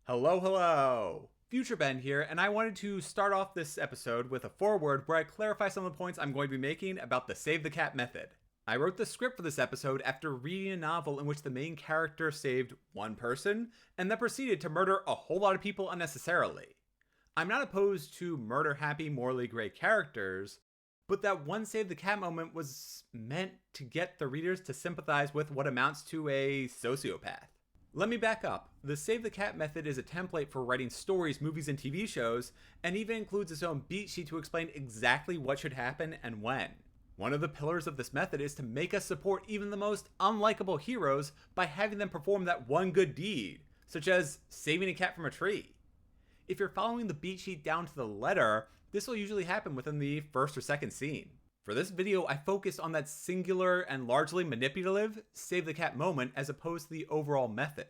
Hello, hello! Future Ben here, and I wanted to start off this episode with a foreword where I clarify some of the points I'm going to be making about the Save the Cat method. I wrote the script for this episode after reading a novel in which the main character saved one person and then proceeded to murder a whole lot of people unnecessarily. I'm not opposed to murder-happy, morally gray characters, but that one Save the Cat moment was meant to get the readers to sympathize with what amounts to a sociopath. Let me back up. The Save the Cat method is a template for writing stories, movies, and TV shows, and even includes its own beat sheet to explain exactly what should happen and when. One of the pillars of this method is to make us support even the most unlikable heroes by having them perform that one good deed, such as saving a cat from a tree. If you're following the beat sheet down to the letter, this will usually happen within the first or second scene. For this video, I focused on that singular and largely manipulative Save the Cat moment as opposed to the overall method.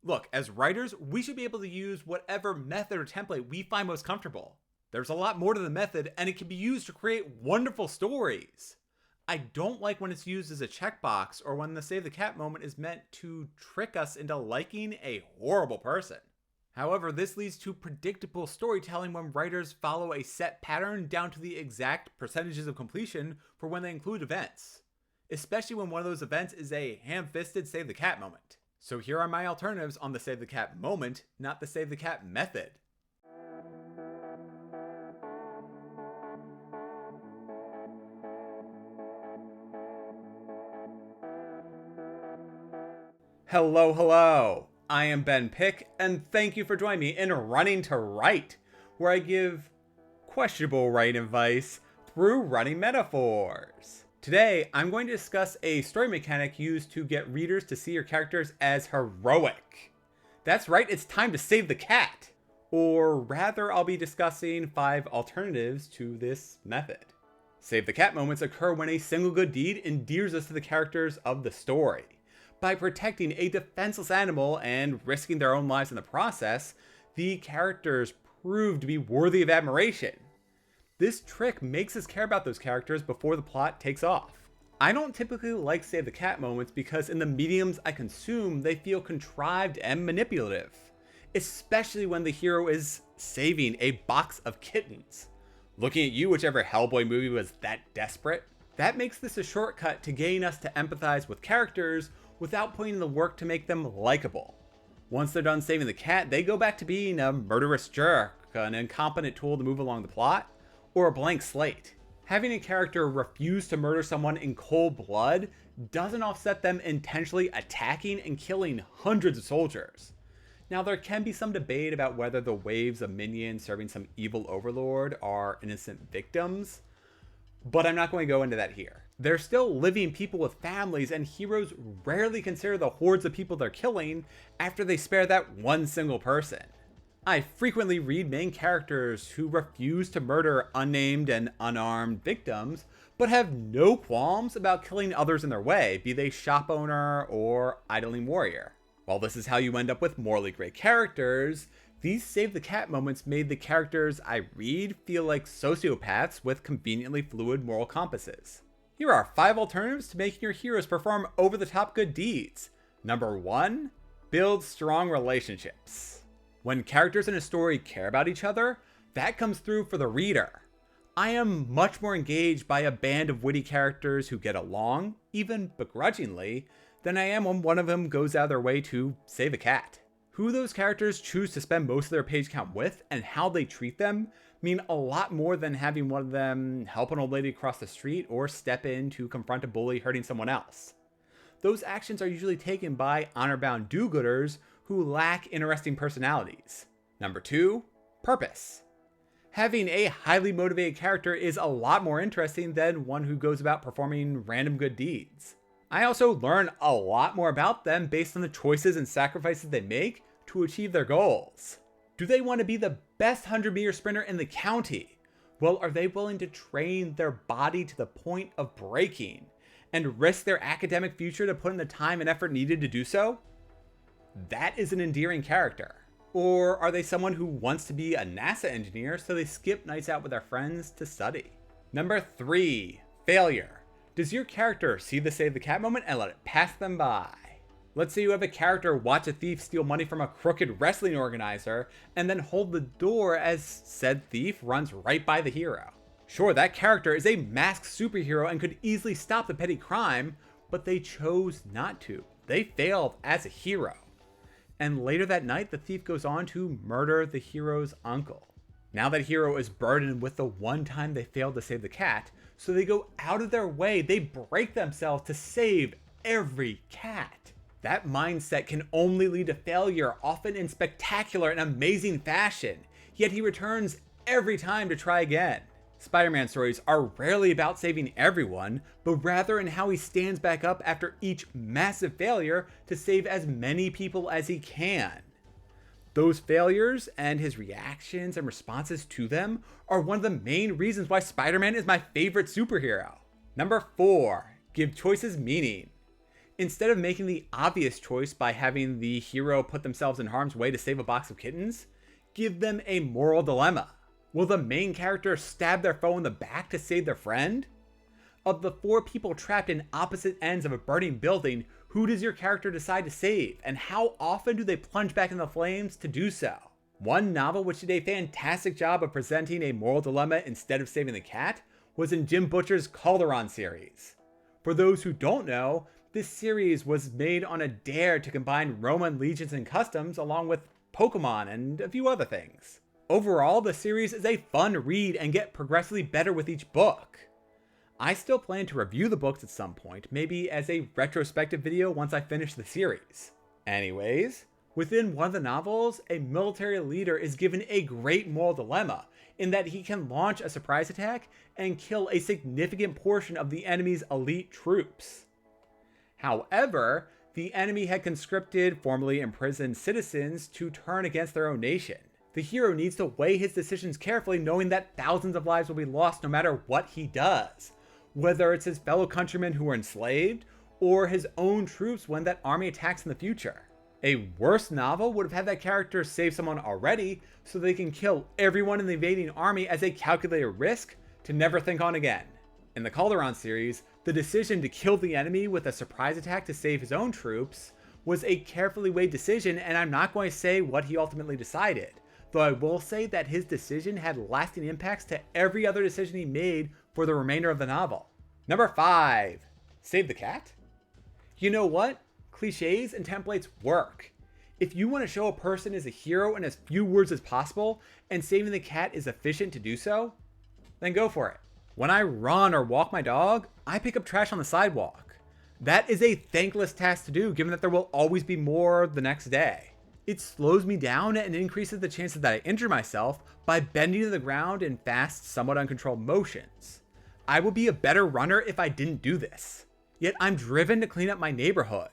Look, as writers, we should be able to use whatever method or template we find most comfortable. There's a lot more to the method, and it can be used to create wonderful stories. I don't like when it's used as a checkbox or when the Save the Cat moment is meant to trick us into liking a horrible person. However, this leads to predictable storytelling when writers follow a set pattern down to the exact percentages of completion for when they include events, especially when one of those events is a ham-fisted Save the Cat moment. So here are my alternatives on the Save the Cat moment, not the Save the Cat method. Hello, hello! I am Ben Pick, and thank you for joining me in Running to Write, where I give questionable writing advice through running metaphors. Today, I'm going to discuss a story mechanic used to get readers to see your characters as heroic. That's right, it's time to save the cat! Or rather, I'll be discussing 5 alternatives to this method. Save the cat moments occur when a single good deed endears us to the characters of the story. By protecting a defenseless animal and risking their own lives in the process, the characters prove to be worthy of admiration. This trick makes us care about those characters before the plot takes off. I don't typically like Save the Cat moments because in the mediums I consume, they feel contrived and manipulative, especially when the hero is saving a box of kittens. Looking at you, whichever Hellboy movie was that desperate. That makes this a shortcut to getting us to empathize with characters without putting in the work to make them likable. Once they're done saving the cat, they go back to being a murderous jerk, an incompetent tool to move along the plot, or a blank slate. Having a character refuse to murder someone in cold blood doesn't offset them intentionally attacking and killing hundreds of soldiers. Now, there can be some debate about whether the waves of minions serving some evil overlord are innocent victims, but I'm not going to go into that here. They're still living people with families, and heroes rarely consider the hordes of people they're killing after they spare that one single person. I frequently read main characters who refuse to murder unnamed and unarmed victims, but have no qualms about killing others in their way, be they shop owner or idling warrior. While this is how you end up with morally gray characters, these Save the Cat moments made the characters I read feel like sociopaths with conveniently fluid moral compasses. Here are 5 alternatives to making your heroes perform over-the-top good deeds. Number 1, build strong relationships. When characters in a story care about each other, that comes through for the reader. I am much more engaged by a band of witty characters who get along, even begrudgingly, than I am when one of them goes out of their way to save a cat. Who those characters choose to spend most of their page count with and how they treat them mean a lot more than having one of them help an old lady across the street or step in to confront a bully hurting someone else. Those actions are usually taken by honor-bound do-gooders who lack interesting personalities. Number 2, purpose. Having a highly motivated character is a lot more interesting than one who goes about performing random good deeds. I also learn a lot more about them based on the choices and sacrifices they make to achieve their goals. Do they want to be the best 100-meter sprinter in the county? Well, are they willing to train their body to the point of breaking and risk their academic future to put in the time and effort needed to do so? That is an endearing character. Or are they someone who wants to be a NASA engineer so they skip nights out with their friends to study? Number 3, failure. Does your character see the Save the Cat moment and let it pass them by? Let's say you have a character watch a thief steal money from a crooked wrestling organizer and then hold the door as said thief runs right by the hero. Sure, that character is a masked superhero and could easily stop the petty crime, but they chose not to. They failed as a hero. And later that night, the thief goes on to murder the hero's uncle. Now that hero is burdened with the one time they failed to save the cat, so they go out of their way, they break themselves to save every cat. That mindset can only lead to failure, often in spectacular and amazing fashion, yet he returns every time to try again. Spider-Man stories are rarely about saving everyone, but rather in how he stands back up after each massive failure to save as many people as he can. Those failures and his reactions and responses to them are one of the main reasons why Spider-Man is my favorite superhero. Number 4, give choices meaning. Instead of making the obvious choice by having the hero put themselves in harm's way to save a box of kittens, give them a moral dilemma. Will the main character stab their foe in the back to save their friend? Of the 4 people trapped in opposite ends of a burning building, who does your character decide to save, and how often do they plunge back in the flames to do so? One novel which did a fantastic job of presenting a moral dilemma instead of saving the cat was in Jim Butcher's Calderon series. For those who don't know, this series was made on a dare to combine Roman legions and customs along with Pokemon and a few other things. Overall, the series is a fun read and get progressively better with each book. I still plan to review the books at some point, maybe as a retrospective video once I finish the series. Anyways, within one of the novels, a military leader is given a great moral dilemma in that he can launch a surprise attack and kill a significant portion of the enemy's elite troops. However, the enemy had conscripted formerly imprisoned citizens to turn against their own nation. The hero needs to weigh his decisions carefully, knowing that thousands of lives will be lost no matter what he does, whether it's his fellow countrymen who are enslaved or his own troops when that army attacks in the future. A worse novel would have had that character save someone already so they can kill everyone in the invading army as a calculated risk to never think on again. In the Calderon series, the decision to kill the enemy with a surprise attack to save his own troops was a carefully weighed decision, and I'm not going to say what he ultimately decided, though I will say that his decision had lasting impacts to every other decision he made for the remainder of the novel. Number 5, save the cat? You know what? Cliches and templates work. If you want to show a person is a hero in as few words as possible, and saving the cat is efficient to do so, then go for it. When I run or walk my dog, I pick up trash on the sidewalk. That is a thankless task to do, given that there will always be more the next day. It slows me down and increases the chances that I injure myself by bending to the ground in fast, somewhat uncontrolled motions. I would be a better runner if I didn't do this. Yet I'm driven to clean up my neighborhood.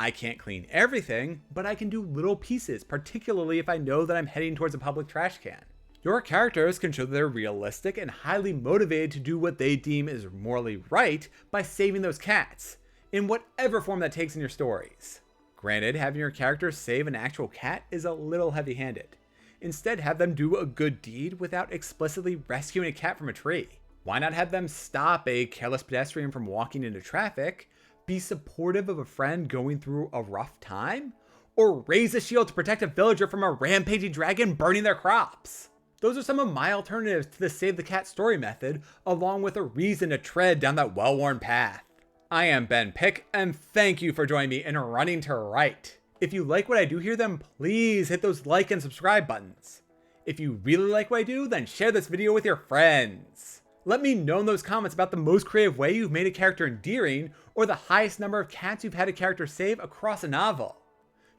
I can't clean everything, but I can do little pieces, particularly if I know that I'm heading towards a public trash can. Your characters can show that they're realistic and highly motivated to do what they deem is morally right by saving those cats, in whatever form that takes in your stories. Granted, having your characters save an actual cat is a little heavy-handed. Instead, have them do a good deed without explicitly rescuing a cat from a tree. Why not have them stop a careless pedestrian from walking into traffic, be supportive of a friend going through a rough time, or raise a shield to protect a villager from a rampaging dragon burning their crops? Those are some of my alternatives to the Save the Cat story method, along with a reason to tread down that well-worn path. I am Ben Pick, and thank you for joining me in Running to Write. If you like what I do here, then please hit those like and subscribe buttons. If you really like what I do, then share this video with your friends. Let me know in those comments about the most creative way you've made a character endearing, or the highest number of cats you've had a character save across a novel.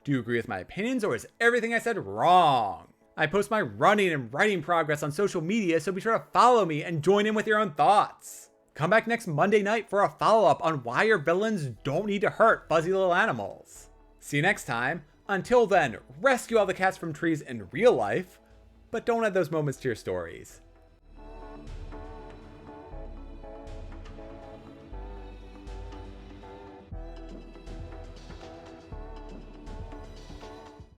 Do you agree with my opinions, or is everything I said wrong? I post my running and writing progress on social media, so be sure to follow me and join in with your own thoughts. Come back next Monday night for a follow-up on why your villains don't need to hurt fuzzy little animals. See you next time. Until then, rescue all the cats from trees in real life, but don't add those moments to your stories.